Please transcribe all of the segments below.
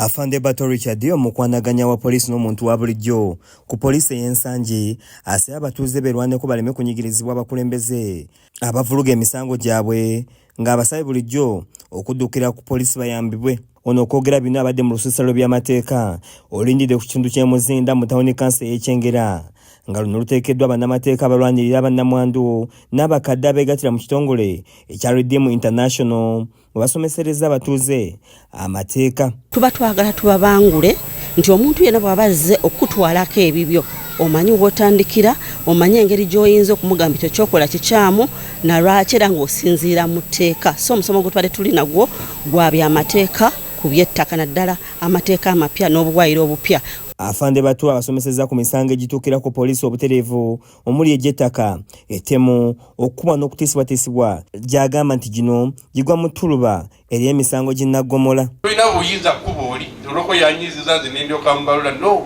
Afande Bato Richard omukwanaganya wa polisi n'omuntu wa bulijjo ku polisi y'ensangi asaba abatuuze berwaneko baleme kunyigirizibwa abakulembeze abavuluga emisango gyabwe ng'abasabye bulijjo okuddukira ku polisi bayambibwe. Ono okwogera bino abadde mu Lusiisira by'amateeka olindidde ku kitundu ky'e Muzinda mu tawuni kansa y'Ekyengera nga luno luteekeddwa bannamateeka abalwanirira bannamwandu n'abakadde abeegattira mu kitongole ekya Redeem International mu basomesereza abatuuze amateeka. Tuba twagala tubabangule nti omuntu yenna bw'aba azze okutwalako ebibyo omanyi wotandikira, omanyi engeri gy'oyinza okumugamba ekyo kyokola kikyamu na lwaki era ng'osinziira mu tteeka. So omusomo gwe tubadde tuli nagwo gwa by'amateeka ku by'ettaka naddala amateeka amapya n'obuwayiro obupya. Afande Bato abasomeseza ku misango egituukira ku poliisi obutereevu omuli egy'ettaka, ettemu, okukuba n'okutiisibwatiisibwa gy'agamba nti gino gigwa mu ttuluba ery'emisango ginnaggomola. Tulina buyinza kkuba oli olwoko yanyiiziza nze ne ndyoka mubalula no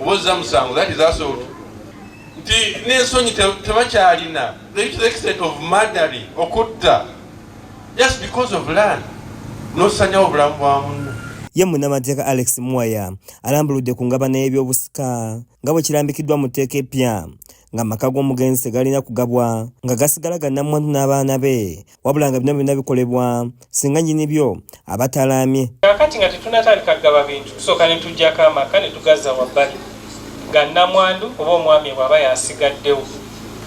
obozza musango that is assault nti n'ensonyi tebakyalina the extent of murdering okutta just because of land n'osanyawo obulamu bwa munno. Ye munnamateeka Alex Mwaya alambuludde ku ngabana y'ebyobusika nga bwe kirambikiddwa mu tteeka eppya nga amaka g'omugenzi tegalina kugabwa nga gasigala ga nnamwandu n'abaana be wabula nga bino byonna bikolebwa singa nnyini byo abatalaamye. Kakati nga tetunatandika kugaba bintu tusooka ne tuggyako amaka ne tugazza wabbali nga nnamwandu oba omwami bw'aba yasigaddewo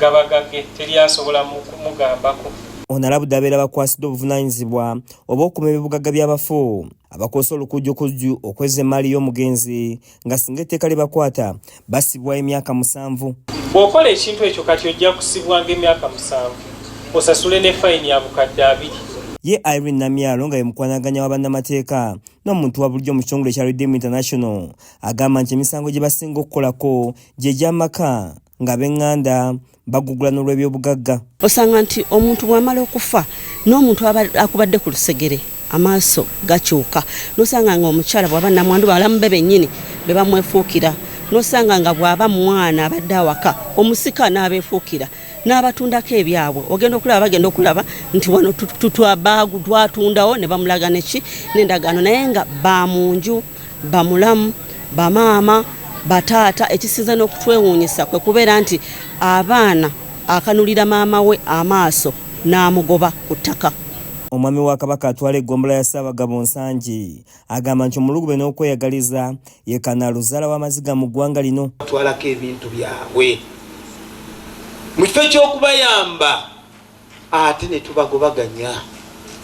gaba gage teri asobola kumugambako. Ono alabudde abeera bakwasidde obuvunaanyizibwa oba okuma ebibugagga by'abafu abakozesa olukujjukujju okweza emmaali y'omugenzi nga singa etteeka libakwata basibwa emyaka 7. Bw'okola ekintu ekyo kati ojja kusibwanga emyaka 7 osasule ne fayini ya bukadde 2. Ye Irene Namyalo nga ye mukwanaganya wa bannamateeka n'omuntu wa bulijjo mu kitongole ekya Redeem International agamba nti emisango gye basinga okukolako gye gy'amaka nga b'eŋŋanda bagugula n'olw'ebyobugagga. Osanga nti omuntu bw'amala okufa n'omuntu akubadde ku lusegere amaaso gakyuka n'osanga nga omukyala bw'aba nnamwandu balamu be bennyini be bamwefuukira n'osanga nga bw'aba mwana abadde awaka omusika n'abeefuukira n'abatundako ebyabwe ogenda okulaba bagenda okulaba nti wano twatundawo ne bamulaga neki n'endagaano naye nga ba mu nju bamulamu bamaama bataata. Ekisinza n'okutwewuunyisa kwe kubeera nti abaana akanulira maama we amaaso n'amugoba ku ttaka. Omwami wa Kabaka atwala eggombolola ya Ssaabagabo Nsangi agamba nti omulugube n'okweyagaliza ye kanaaluzaala w'amaziga mu ggwanga lino. Batwalako ebintu byabwe mu kifo ky'okubayamba ate ne tubagobaganya.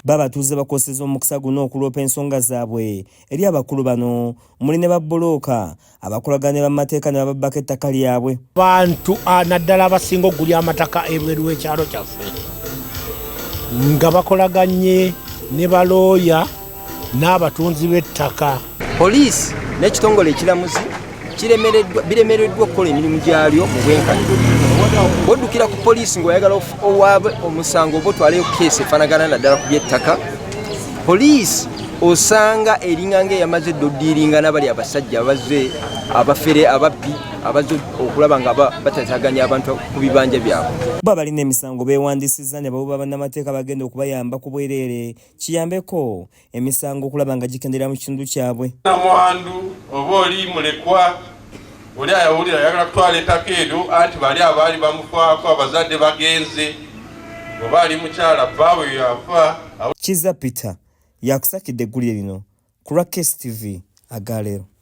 Babatuuze bakoseza omukisa guno okuloopa ensonga zaabwe eri abakulu bano muli ne babbulooka abakolagane b'amateeka ne bababbako ettaka lyabwe. Bantu naddala abasinga okugulya amataka ebweru w'ekyalo kyaffe nga bakolaganye ne balooya n'abatunzi b'ettaka. Poliisi n'ekitongole ekiramuzi biremereddwa okukola emirimu gyalyo mu bwenkanya. Bw'oddukira ku poliisi ng'oyagala owaabe omusango oba otwaleyo keesi efaanagana naddala ku by'ettaka, poliisi osanga eringa ng'eyamaze eddodiiringa n'abali abasajja abazze abafere ababbi abazze okulaba nga batataganya abantu ku bibanja byabwe. Bo abalina emisango beewandiisizza ne babuba bannamateeka bagenda okubayamba ku bwereere kiyambeko emisango okulaba nga gikendera mu kitundu kyabwe. Nnamwandu oba oli mulekwa oli ayawulira ayagala kutwala ettaka eryo anti bali abaali bamufaako abazadde bagenze oba ali mukyala baawe yafa. Kiza Peter yakusakidde eggulire lino ku Rakes TV Agaleero.